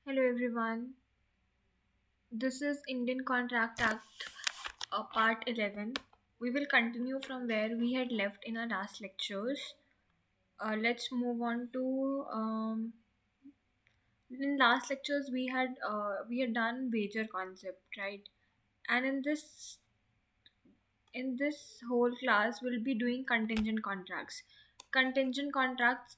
Hello everyone. This is Indian Contract Act part 11. We will continue from where we had left in our last lectures. Let's move on to in last lectures we had done wager concept, right? And in this whole class we'll be doing contingent contracts. Contingent contracts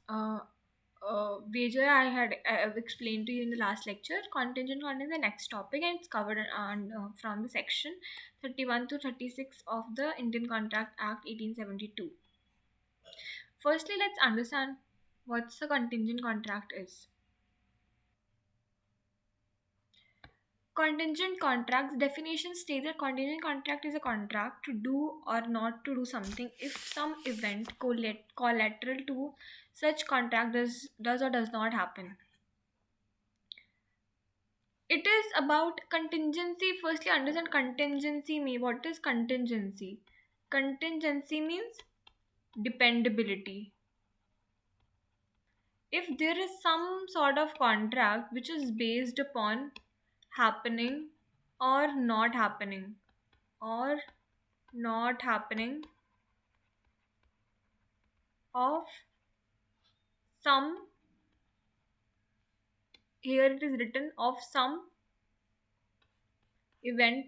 wager I had explained to you in the last lecture. Contingent contract is the next topic, and it's covered on from the section 31 to 36 of the Indian Contract Act 1872. Firstly, let's understand what's a contingent contract is. Contingent contracts definition states that contingent contract is a contract to do or not to do something if some event collateral to such contract does or does not happen. It is about contingency. Firstly, understand contingency mean. What is contingency? Contingency means dependability. If there is some sort of contract which is based upon happening or not happening or not happening of some, here it is written, of some event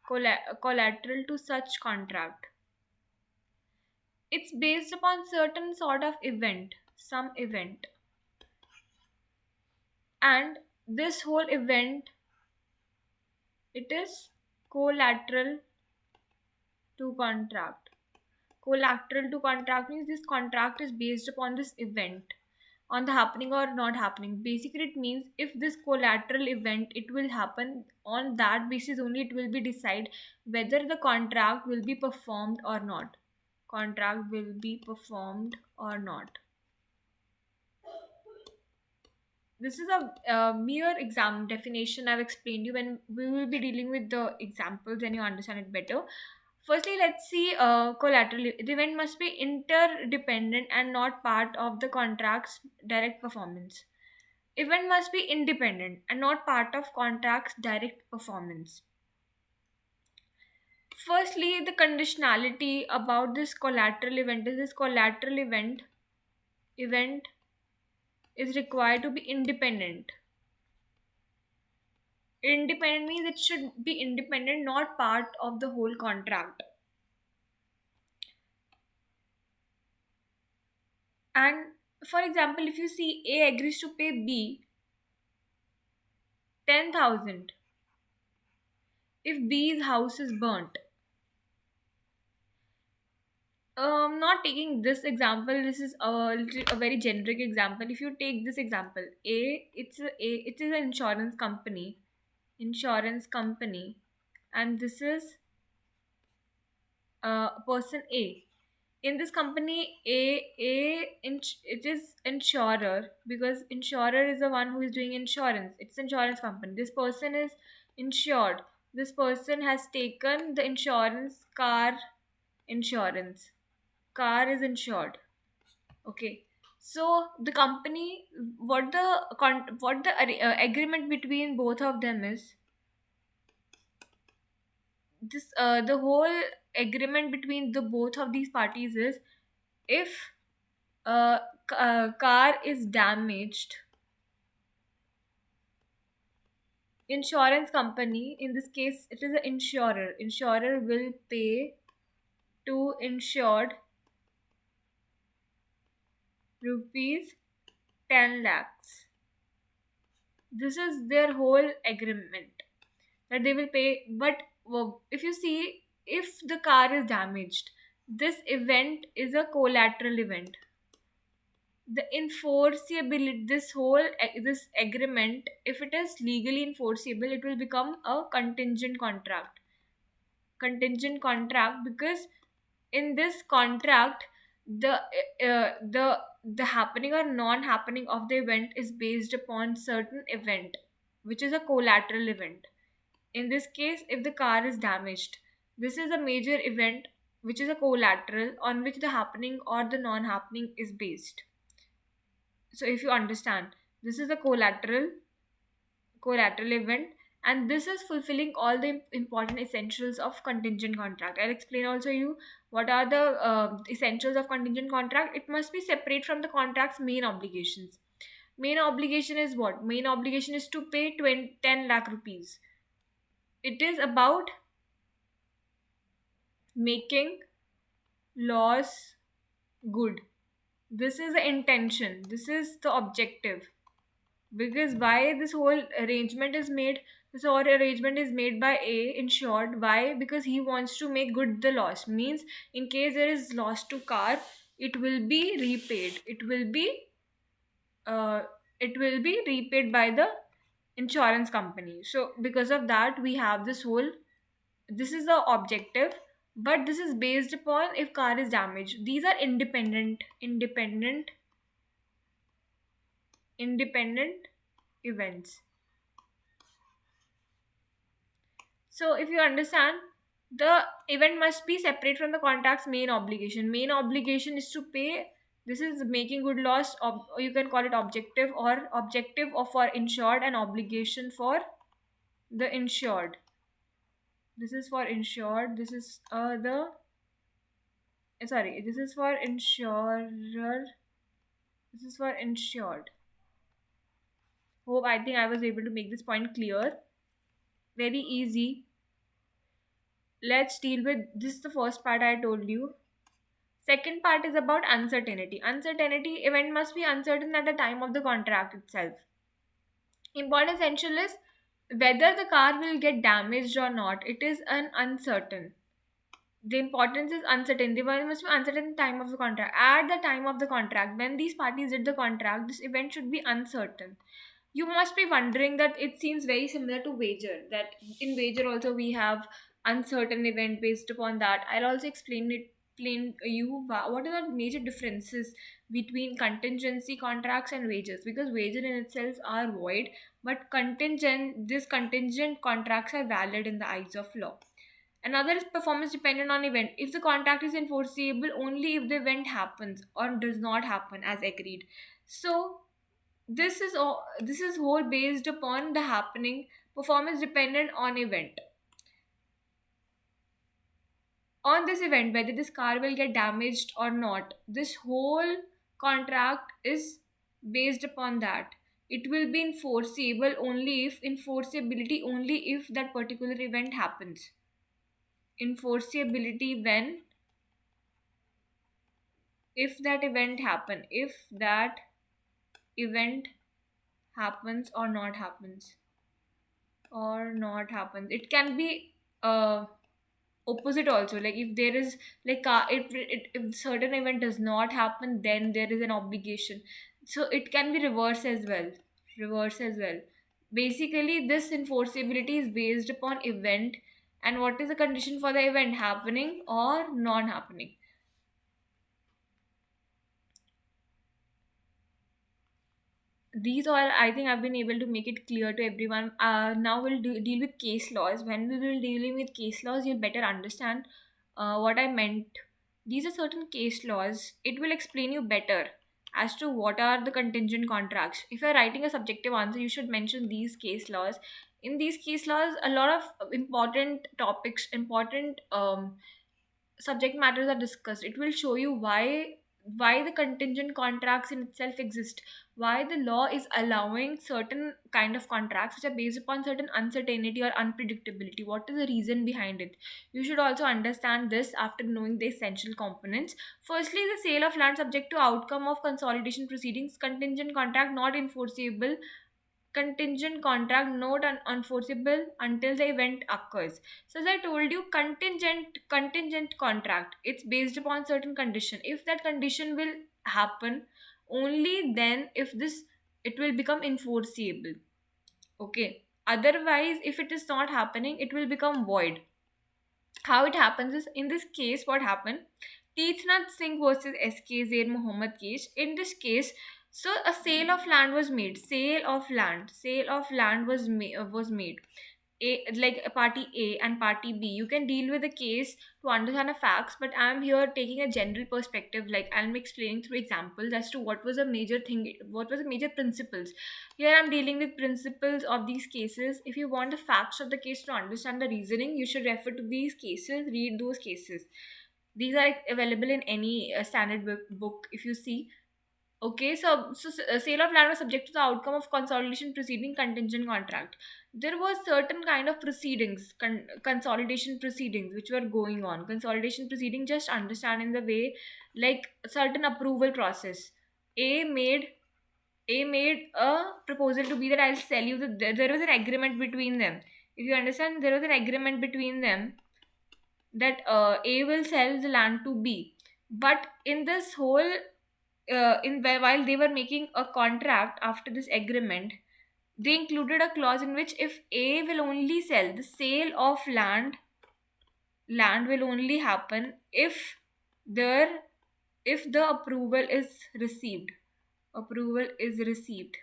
collateral to such contract. It's based upon certain sort of event, some event, and this whole event, it is collateral to contract. Collateral to contract means this contract is based upon this event, on the happening or not happening. Basically it means if this collateral event it will happen, on that basis only it will be decide whether the contract will be performed or not. Contract will be performed or not. This is a mere exam definition I've explained you. When we will be dealing with the examples and you understand it better. Firstly, let's see collateral. The event must be interdependent and not part of the contract's direct performance. Event must be independent and not part of contract's direct performance. Firstly, the conditionality about this collateral event is this collateral event is required to be independent. Independent means it should be independent, not part of the whole contract. And for example, if you see A agrees to pay B 10,000 if B's house is burnt. Not taking this example. This is a very generic example. If you take this example, it is an insurance company, and this is person A. In this company, it is insurer, because insurer is the one who is doing insurance. It's insurance company. This person is insured. This person has taken the insurance, car insurance. Car is insured. Okay. So the company, what the agreement between both of them is, this the whole agreement between the both of these parties is, if car is damaged, insurance company, in this case it is an insurer will pay to insured rupees 10 lakhs. This is their whole agreement, that they will pay. But if you see, if the car is damaged, this event is a collateral event. The enforceability, this agreement, if it is legally enforceable, it will become a contingent contract, because in this contract, the the happening or non happening of the event is based upon certain event, which is a collateral event. In this case, if the car is damaged, this is a major event which is a collateral on which the happening or the non happening is based. So if you understand, this is a collateral. collateral event, and this is fulfilling all the important essentials of contingent contract. I'll explain also you what are the essentials of contingent contract. It must be separate from the contract's main obligations. Main obligation is what? Main obligation is to pay 10 lakh rupees. It is about making laws good. This is the intention, this is the objective. Because why this whole arrangement is made, this whole arrangement is made by A insured. Why? Because he wants to make good the loss. Means in case there is loss to car, it will be repaid. Uh, it will be repaid by the insurance company. So because of that, we have this whole, this is the objective, but this is based upon if car is damaged. These are independent events. So if you understand, the event must be separate from the contract's main obligation. Main obligation is to pay. This is making good loss, or you can call it objective, or objective of for insured and obligation for the insured. This is for insured. This is the sorry. This is for insurer. This is for insured. Hope I think I was able to make this point clear. Very easy. Let's deal with this. Is the first part I told you. Second part is about uncertainty. Uncertainty event must be uncertain at the time of the contract itself. Important essential is whether the car will get damaged or not. It is an uncertain. The importance is uncertain. The one must be uncertain at the time of the contract. At the time of the contract, when these parties did the contract, this event should be uncertain. You must be wondering that it seems very similar to wager. That in wager also we have uncertain event based upon that. I'll also explain you what are the major differences between contingency contracts and wagers, because wager in itself are void, but contingent contracts are valid in the eyes of law. Another is performance dependent on event. If the contract is enforceable only if the event happens or does not happen as agreed. So this is whole based upon the happening. Performance dependent on event. On this event, whether this car will get damaged or not, this whole contract is based upon that. It will be enforceability only if that particular event happens. Enforceability when, if that event happen, if that event happens or not happens. It can be opposite also. Like if there is like if certain event does not happen, then there is an obligation. So it can be reverse as well. Basically this enforceability is based upon event, and what is the condition for the event happening or non happening. These all I think I've been able to make it clear to everyone. Now deal with case laws. When we will dealing with case laws, you'll better understand what I meant. These are certain case laws. It will explain you better as to what are the contingent contracts. If you're writing a subjective answer, you should mention these case laws. In these case laws, a lot of important topics, important subject matters are discussed. It will show you why the contingent contracts in itself exist, why the law is allowing certain kind of contracts which are based upon certain uncertainty or unpredictability. What is the reason behind it? You should also understand this after knowing the essential components. Firstly, the sale of land subject to outcome of consolidation proceedings. Contingent contract not enforceable. Contingent contract not unenforceable until the event occurs. So as I told you, contingent contract, it's based upon certain condition. If that condition will happen, only then if this it will become enforceable. Okay. Otherwise, if it is not happening, it will become void. How it happens is, in this case, what happened? Teethnath Singh versus SK Zair Muhammad case. In this case, so a sale of land was made. Sale of land was made. like a party A and party B. You can deal with the case to understand the facts, but I'm here taking a general perspective. Like I'm explaining through examples as to what was a major thing, what was the major principles. Here I'm dealing with principles of these cases. If you want the facts of the case to understand the reasoning, you should refer to these cases, read those cases. These are available in any standard book if you see. Okay, so sale of land was subject to the outcome of consolidation proceeding contingent contract. There was certain kind of proceedings, consolidation proceedings, which were going on. Consolidation proceeding, just understand in the way like certain approval process. A made A made a proposal to B that I'll sell you. There was an agreement between them. If you understand, there was an agreement between them that A will sell the land to B. But in this whole while they were making a contract after this agreement, they included a clause in which if A will only sell, the sale of land will only happen there if the approval is received. Approval is received.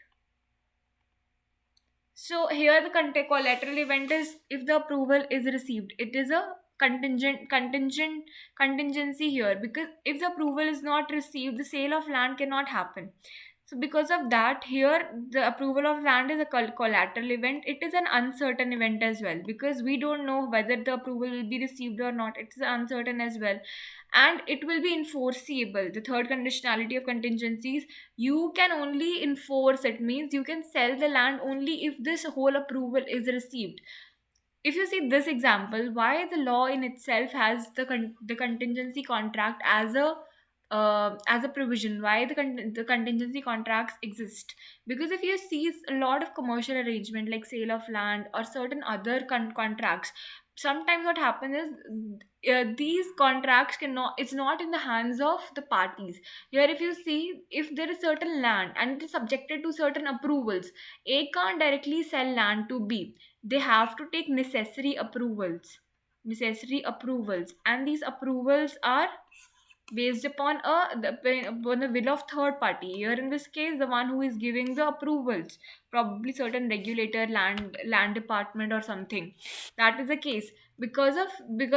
So here the collateral event is if the approval is received. It is a contingency here, because if the approval is not received, the sale of land cannot happen. So because of that, here the approval of land is a collateral event. It is an uncertain event as well, because we don't know whether the approval will be received or not. It's uncertain as well, and it will be enforceable. The third conditionality of contingencies, you can only enforce it, means you can sell the land only if this whole approval is received. If you see this example, why the law in itself has the contingency contract as a provision, why the contingency contracts exist? Because if you see a lot of commercial arrangement like sale of land or certain other contracts, sometimes what happens is these contracts cannot, it's not in the hands of the parties. Here if you see, if there is certain land and it is subjected to certain approvals, A can't directly sell land to B. They have to take necessary approvals, and these approvals are based upon upon the will of third party. Here in this case, the one who is giving the approvals, probably certain regulator, land department or something. That is the case. Because of the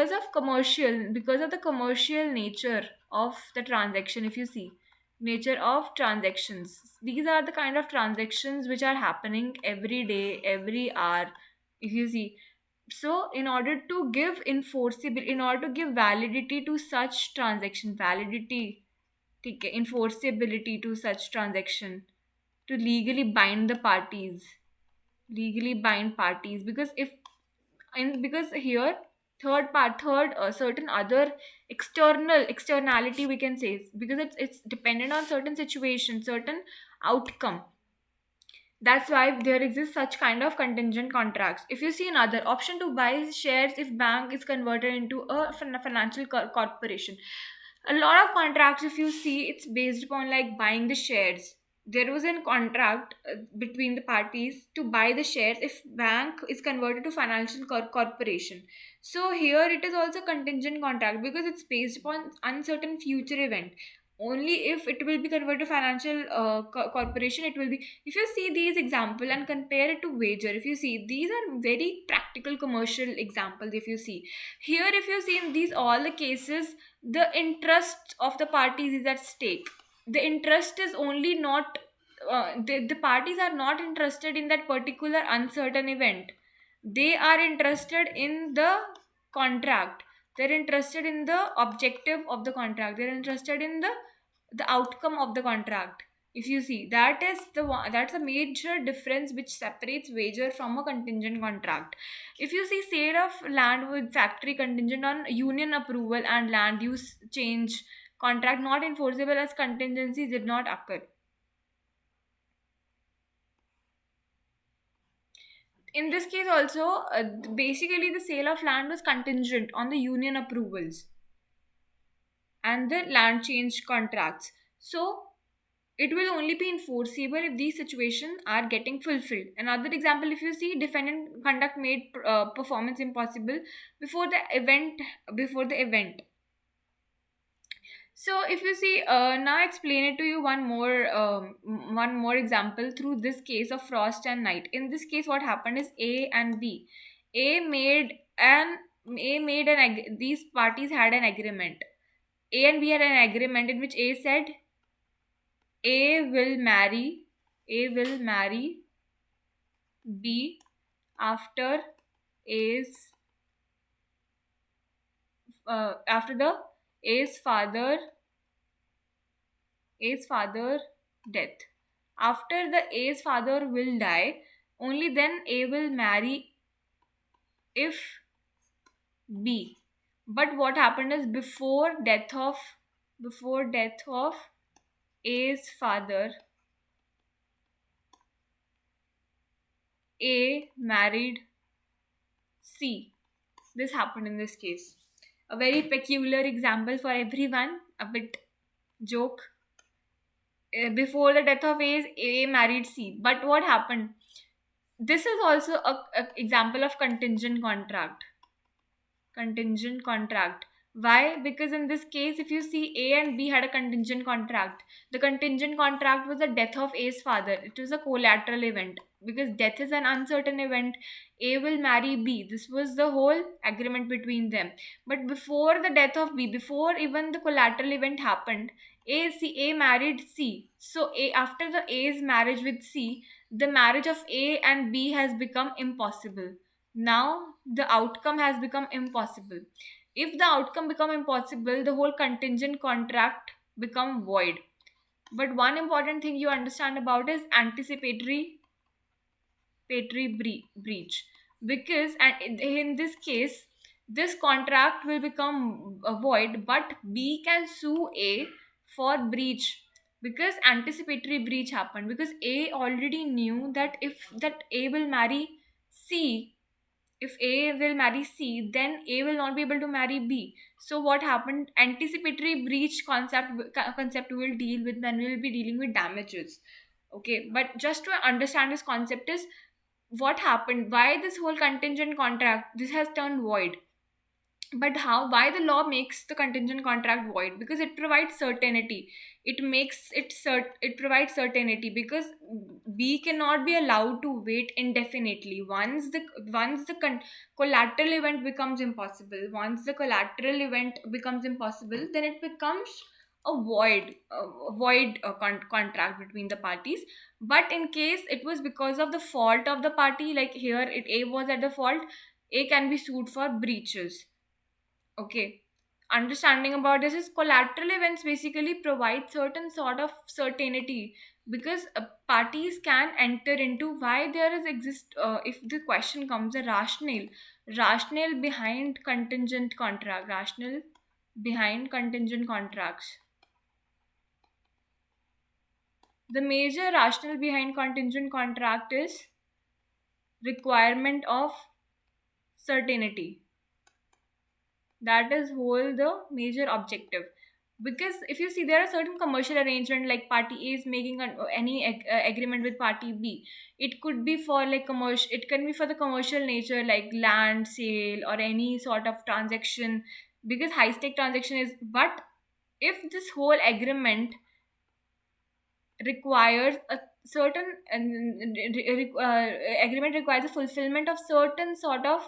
commercial nature of the transaction. If you see, nature of transactions, these are the kind of transactions which are happening every day, every hour. If you see, so in order to give enforceable, in order to give validity to such transaction, validity, ठीक है, enforceability to such transaction, to legally bind the parties, legally bind parties, because if and because here third certain other externality we can say, because it's dependent on certain situation, certain outcome. That's why there exists such kind of contingent contracts. If you see another option to buy shares if bank is converted into a financial corporation. A lot of contracts, if you see, it's based upon like buying the shares. There was a contract between the parties to buy the shares if bank is converted to financial corporation. So here it is also contingent contract because it's based upon uncertain future event. Only if it will be converted to financial corporation, it will be. If you see these example and compare it to wager, if you see, these are very practical commercial examples. If you see here, if you see in these all the cases, the interest of the parties is at stake. The interest is only not the parties are not interested in that particular uncertain event. They are interested in the contract. They're interested in the objective of the contract. They're interested in the outcome of the contract. If you see, that is the one, that's a major difference which separates wager from a contingent contract. If you see sale of land with factory contingent on union approval and land use change contract not enforceable as contingency did not occur. In this case also, basically the sale of land was contingent on the union approvals and the land change contracts. So it will only be enforceable if these situations are getting fulfilled. Another example, if you see, defendant conduct made performance impossible before the event. Before the event. So if you see, now I explain it to you one more example through this case of Frost and Knight. In this case, what happened is A and B. A made an these parties had an agreement. A and B had an agreement in which A will marry A will marry B after A's after the A's father A's father death. After the A's father will die, only then A will marry if B. But what happened is before death of A's father, A married C. This happened in this case. A very peculiar example for everyone, a bit joke. Before the death of A married C. But what happened? This is also a example of contingent contract. Why? Because in this case, if you see, A and B had a contingent contract. The contingent contract was the death of A's father. It was a collateral event because death is an uncertain event. A will marry B. This was the whole agreement between them. But before the death of B, before even the collateral event happened, A married C. So after the A's marriage with C, the marriage of A and B has become impossible. Now the outcome has become impossible. If the outcome become impossible, the whole contingent contract become void. But one important thing you understand about is breach, because and in this case this contract will become void, but B can sue A for breach because anticipatory breach happened, because A already knew that if that A will marry C, if A will marry C, then A will not be able to marry B. So what happened? Anticipatory breach concept we will deal with when we will be dealing with damages. Okay, but just to understand this concept is what happened, why this whole contingent contract this has turned void. But how, why the law makes the contingent contract void? Because it provides certainty. It provides certainty because B cannot be allowed to wait indefinitely. Once the collateral event becomes impossible, then it becomes a void contract between the parties. But in case it was because of the fault of the party, like here A was at the fault, A can be sued for breaches. Okay. Understanding about this is collateral events basically provide certain sort of certainty because parties can enter into why there is exist if the question comes a rationale behind contingent contracts. The major rationale behind contingent contract is requirement of certainty. That is whole the major objective, because if you see there are certain commercial arrangement like party A is making agreement with party B. It could be for like commercial, it can be for the commercial nature like land sale or any sort of transaction, because high stake transaction is. But if this whole agreement requires a certain agreement requires a fulfillment of certain sort of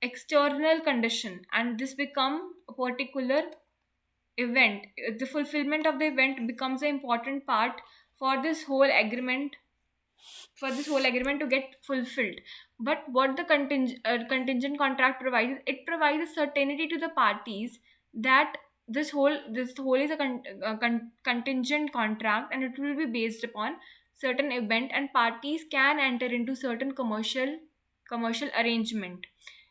external condition, and this become a particular event, the fulfillment of the event becomes an important part for this whole agreement to get fulfilled. But what the contingent contract provides, it provides a certainty to the parties that this whole is a contingent contract, and it will be based upon certain event, and parties can enter into certain commercial arrangement.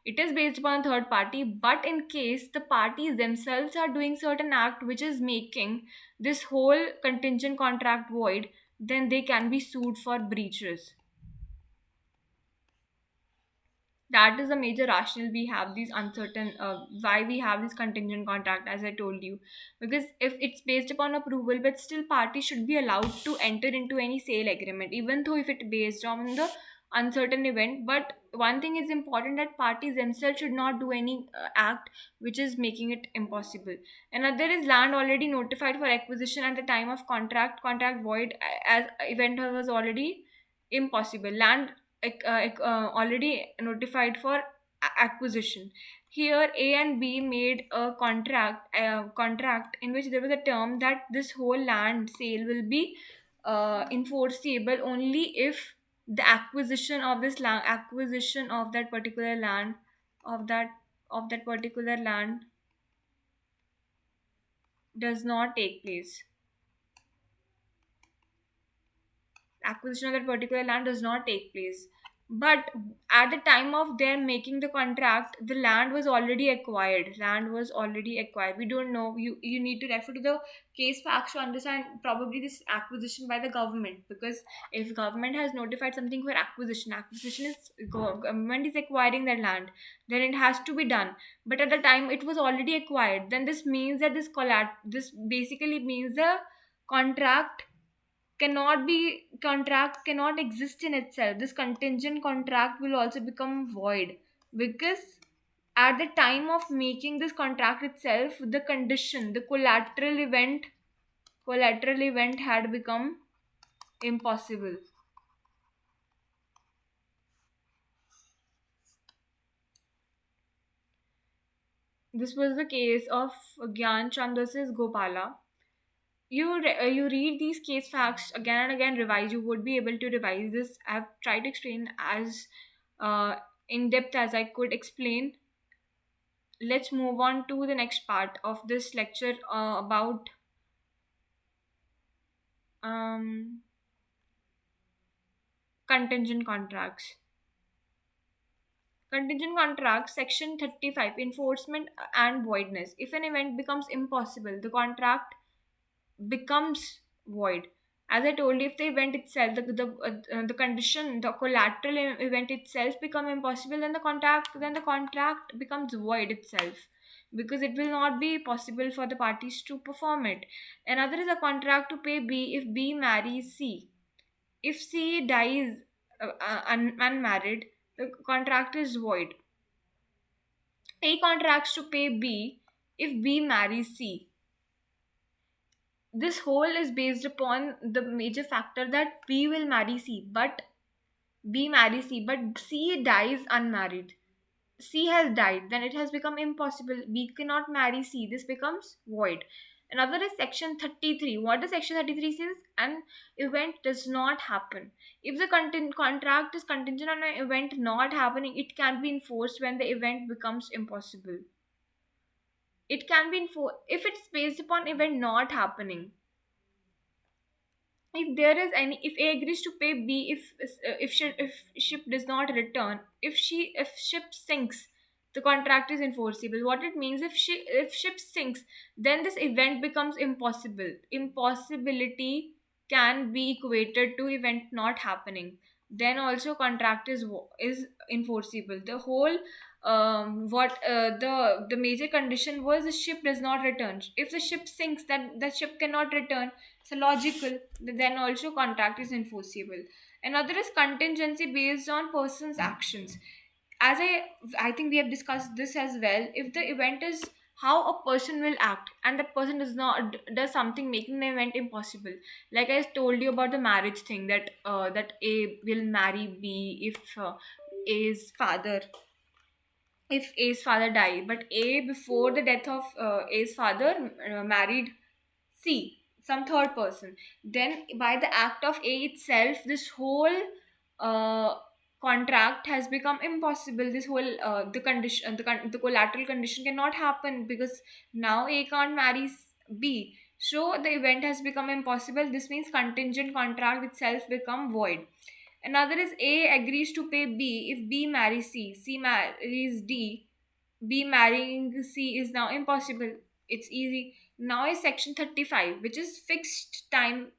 It is based upon a third party, but in case the parties themselves are doing certain act which is making this whole contingent contract void, then they can be sued for breaches. That is a major rationale we have these uncertain why we have this contingent contract, as I told you. Because if it's based upon approval, but still parties should be allowed to enter into any sale agreement, even though if it based on the uncertain event. But one thing is important, that parties themselves should not do any act which is making it impossible. Another is land already notified for acquisition at the time of contract void as event was already impossible. Land already notified for acquisition. Here A and B made a contract in which there was a term that this whole land sale will be enforceable only if the acquisition of that particular land, of that particular land, does not take place. Acquisition of that particular land does not take place. But at the time of their making the contract, the land was already acquired. Land was already acquired. We don't know. You need to refer to the case facts to understand probably this acquisition by the government, because if government has notified something for acquisition is government is acquiring that land, then it has to be done. But at the time it was already acquired. Then this means that this basically means the contract contract cannot exist in itself. This contingent contract will also become void, because at the time of making this contract itself, the condition, the collateral event had become impossible. This was the case of Gyan Chand versus Gopala. You read these case facts again and again, revise. You would be able to revise this. I've tried to explain as uh, in depth as I could explain. Let's move on to the next part of this lecture, about um, contingent contracts. Contingent contracts, section 35, enforcement and voidness. If an event becomes impossible, the contract becomes void. As I told you, if the event itself, the condition, the collateral event itself become impossible, then the contract becomes void itself, because it will not be possible for the parties to perform it. Another is a contract to pay B if B marries C. If C dies unmarried, the contract is void. A contracts to pay B if B marries C. This whole is based upon the major factor that B will marry C, but C dies unmarried. C has died, then it has become impossible. B cannot marry C. This becomes void. Another is section 33. What does section 33 says? An event does not happen. If the contract is contingent on an event not happening, it can be enforced when the event becomes impossible. It can be enforced if it's based upon event not happening. If A agrees to pay B if ship does not return, if ship sinks, the contract is enforceable. What it means, if ship sinks, then this event becomes impossible. Impossibility can be equated to event not happening. Then also contract is enforceable. The whole what the major condition was, the ship does not return. If the ship sinks, then the ship cannot return. So logical, then also contract is enforceable. Another is contingency based on person's actions. As I think we have discussed this as well. If the event is how a person will act, and that person does something making the event impossible, like I told you about the marriage thing, that A will marry B A's father if A's father died, but A before the death of A's father married C, some third person. Then by the act of A itself, this whole uh, contract has become impossible. This whole the condition, the collateral condition cannot happen, because now A can't marry B. So the event has become impossible. This means contingent contract itself become void. Another is A agrees to pay B if B marries C. C marries D. B marrying C is now impossible. It's easy. Now is section 35, which is fixed time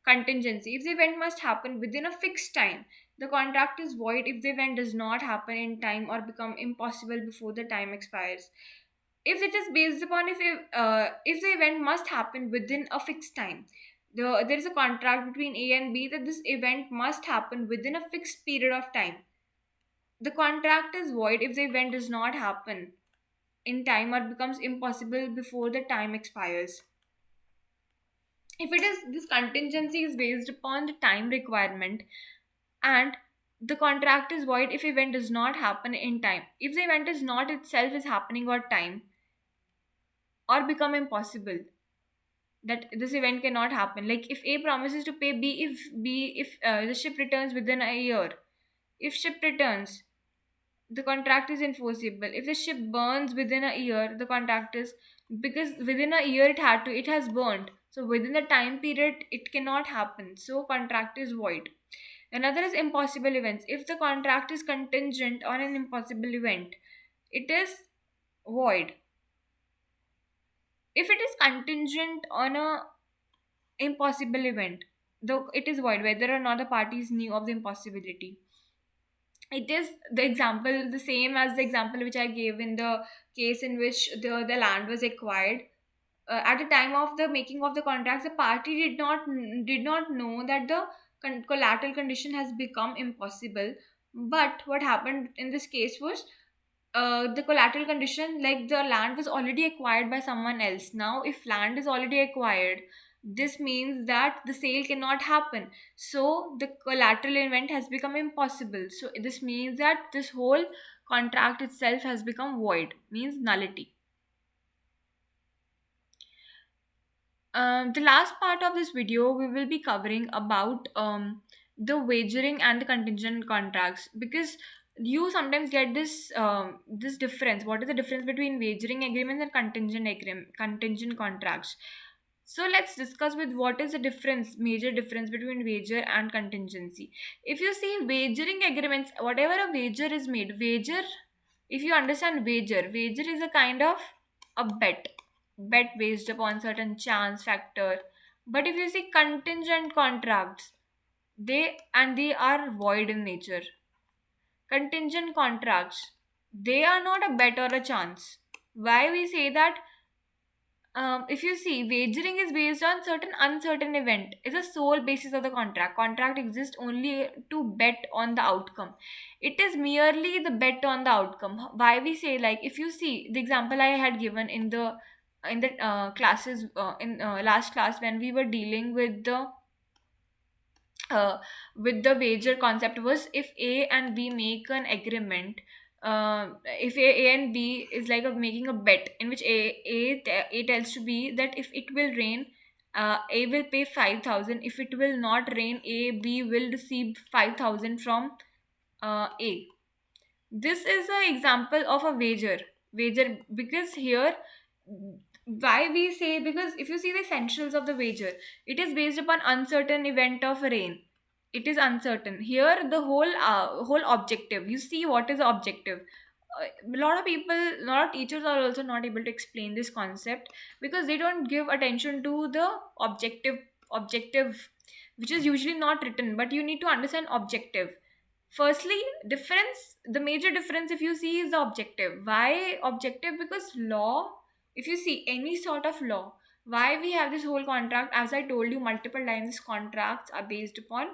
contingency. If the event must happen within a fixed time, the contract is void if the event does not happen in time or become impossible before the time expires. If it is based upon if the event must happen within a fixed time, there is a contract between A and B that this event must happen within a fixed period of time. The contract is void if the event does not happen in time or becomes impossible before the time expires. If it is this contingency is based upon the time requirement, and the contract is void if event does not happen in time. If the event is not itself is happening on time or become impossible, that this event cannot happen. Like if A promises to pay B if the ship returns within a year. If ship returns, the contract is enforceable. If the ship burns within a year, the contract is, because within a year it has burned. So within the time period it cannot happen. So contract is void. Another is impossible events. If the contract is contingent on an impossible event, it is void. If it is contingent on a impossible event, though it is void whether or not the parties knew of the impossibility. It is the example the same as the example which I gave in the case in which the land was acquired. At the time of the making of the contracts, the party did not know that the collateral condition has become impossible. But what happened in this case was, the collateral condition, like the land was already acquired by someone else. Now if land is already acquired, this means that the sale cannot happen, so the collateral event has become impossible. So this means that this whole contract itself has become void, means nullity. The last part of this video, we will be covering about the wagering and the contingent contracts, because you sometimes get this difference. What is the difference between wagering agreements and contingent contracts? So let's discuss with what is the difference, major difference between wager and contingency. If you see wagering agreements, whatever a wager is made, wager, if you understand wager is a kind of a bet based upon certain chance factor. But if you see contingent contracts, they are void in nature. Contingent contracts, they are not a bet or a chance. Why we say that? If you see, wagering is based on certain uncertain event. Is a sole basis of the contract. Contract exists only to bet on the outcome. It is merely the bet on the outcome. Why we say, like, if you see the example I had given in the classes in last class, when we were dealing uh, with the wager concept, was if A and B make an agreement. If A and B is like making a bet in which A tells to B that if it will rain, A will pay 5,000. If it will not rain, B will receive 5,000 from A. This is an example of a wager, because here, why we say, because if you see the essentials of the wager, it is based upon uncertain event of rain. It is uncertain here. The whole objective, you see what is the objective. A lot of people, a lot of teachers are also not able to explain this concept, because they don't give attention to the objective, which is usually not written, but you need to understand objective. Firstly, difference, the major difference if you see is the objective. Why objective? Because law, if you see any sort of law, why we have this whole contract, as I told you multiple times, contracts are based upon,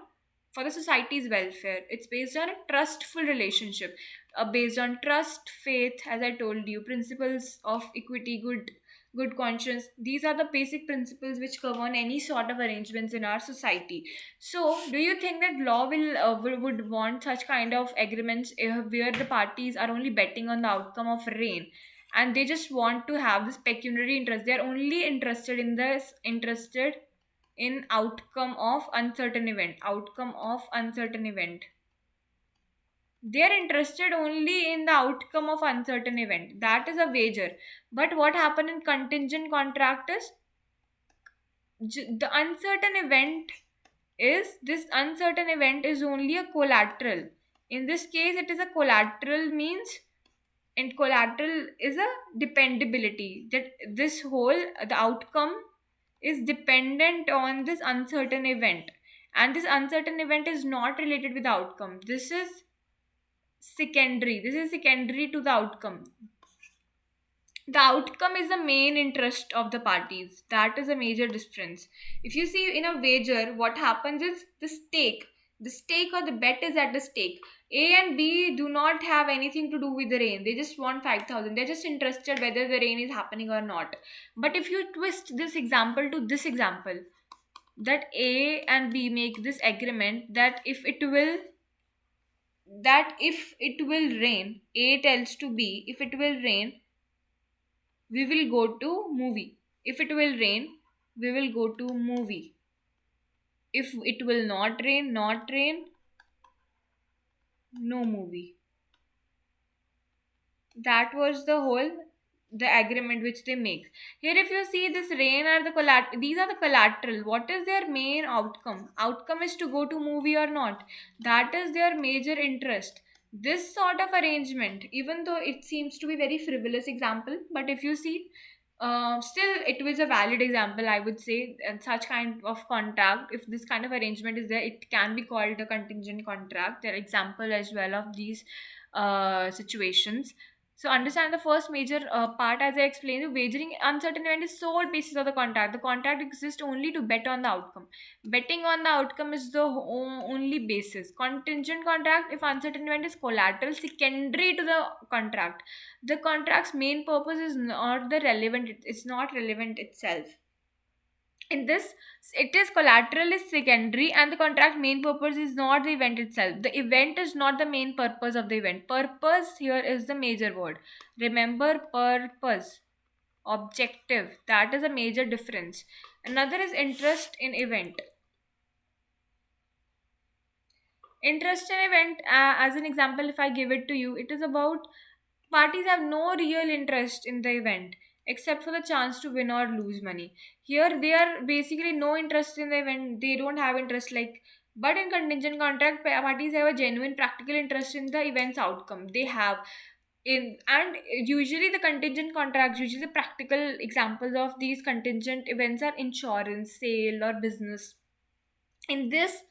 for the society's welfare, it's based on a trustful relationship, based on trust, faith, as I told you, principles of equity, good conscience. These are the basic principles which govern any sort of arrangements in our society. So, do you think that law would want such kind of agreements, where the parties are only betting on the outcome of rain, and they just want to have this pecuniary interest? They are only interested in outcome of uncertain event. Outcome of uncertain event. They are interested only in the outcome of uncertain event. That is a wager. But what happened in contingent contract is, the uncertain event is, this uncertain event is only a collateral. In this case, it is a collateral, means, and collateral is a dependability, that this whole, the outcome is dependent on this uncertain event, and this uncertain event is not related with the outcome. This is secondary to the outcome. The outcome is the main interest of the parties. That is a major difference. If you see in a wager, what happens is, the stake or the bet is at the stake. A and B do not have anything to do with the rain. They just want 5,000. They're just interested whether the rain is happening or not. But if you twist this example to this example, that A and B make this agreement that if it will that if it will rain, A tells to B, if it will rain, we will go to movie. If it will rain, we will go to movie. If it will not rain, no movie. That was the agreement which they make. Here if you see, this rain are the these are the collateral. What is their main outcome is to go to movie or not. That is their major interest. This sort of arrangement, even though it seems to be very frivolous example, but if you see, still it was a valid example, I would say. And such kind of contract, if this kind of arrangement is there, it can be called a contingent contract. There are example as well of these situations. So understand the first major part, as I explained, the wagering uncertain event is sole basis of the contract. The contract exists only to bet on the outcome. Betting on the outcome is the only basis. Contingent contract, if uncertain event is collateral secondary to the contract. The contract's main purpose is not the relevant. It's not relevant itself. In this, it is collateral is secondary, and the contract main purpose is not the event itself. The event is not the main purpose of the event. Purpose here is the major word. Remember, purpose, objective, that is a major difference. Another is interest in event. Interest in event, as an example, if I give it to you, it is about parties have no real interest in the event except for the chance to win or lose money. Here they are basically no interest in the event. They don't have interest, like, but in contingent contract, parties have a genuine practical interest in the event's outcome. They have in, and usually the contingent contracts, usually the practical examples of these contingent events are insurance, sale, or business. In this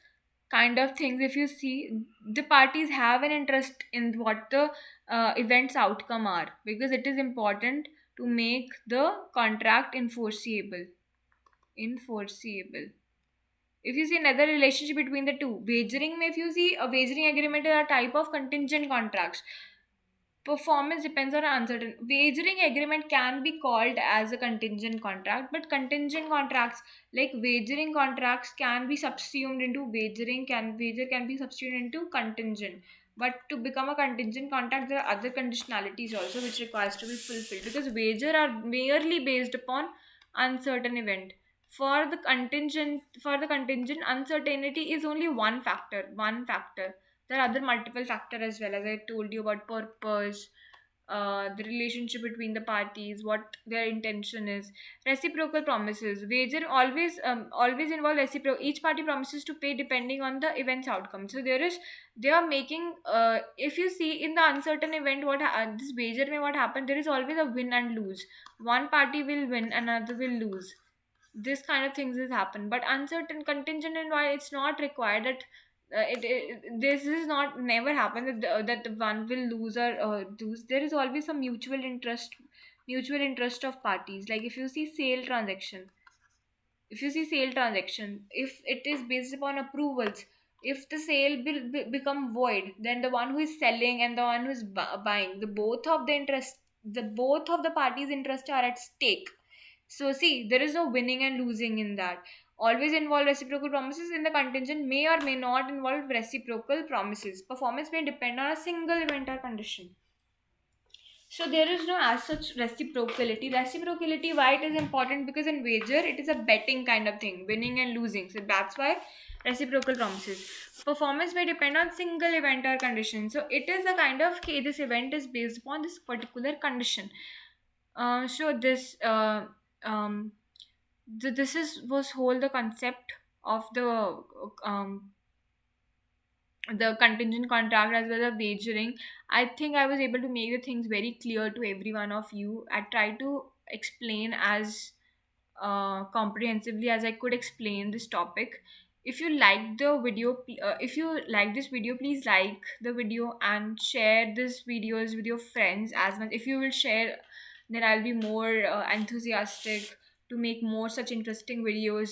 kind of things, if you see, the parties have an interest in what the events outcome are, because it is important to make the contract enforceable. If you see another relationship between the two, wagering, if you see, a wagering agreement is a type of contingent contracts. Performance depends on uncertain. Wagering agreement can be called as a contingent contract, but contingent contracts, like wagering contracts, can be subsumed into wager can be subsumed into contingent. But to become a contingent contract, there are other conditionalities also which requires to be fulfilled, because wager are merely based upon uncertain event. For the contingent, uncertainty is only one factor. There are other multiple factors as well, as I told you about purpose, the relationship between the parties, what their intention is. Reciprocal promises. Wager always involve reciprocal. Each party promises to pay depending on the event's outcome. So they are making. If you see in the uncertain event, this wager may what happen. There is always a win and lose. One party will win, another will lose. This kind of things has happened, but uncertain contingent, and why it's not required that this is not never happen that the one will lose or lose. There is always some mutual interest of parties. Like if you see sale transaction, if it is based upon approvals, if the sale will become void, then the one who is selling and the one who is buying, the both of the parties interest are at stake. So see, there is no winning and losing in that. Always involve reciprocal promises. In the contingent, may or may not involve reciprocal promises. Performance may depend on a single event or condition. So there is no as such reciprocality. Reciprocality, why it is important? Because in wager, it is a betting kind of thing, winning and losing. So that's why reciprocal promises. Performance may depend on single event or condition. So it is a kind of, okay, this event is based upon this particular condition. So um, this is was whole the concept of um the contingent contract as well as wagering. I think I was able to make the things very clear to every one of you. I tried to explain as comprehensively as I could explain this topic. If you like this video, please like the video and share this videos with your friends as much. If you will share, then I'll be more enthusiastic to make more such interesting videos.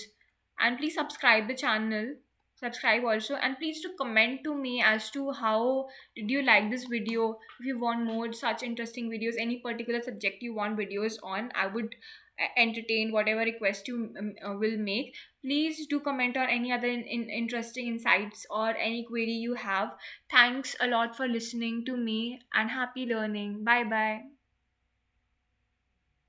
And please subscribe the channel subscribe also, and please to comment to me as to how did you like this video. If you want more such interesting videos, any particular subject you want videos on, I would entertain whatever request you will make. Please do comment on any other interesting insights or any query you have. Thanks a lot for listening to me, and happy learning. Bye bye.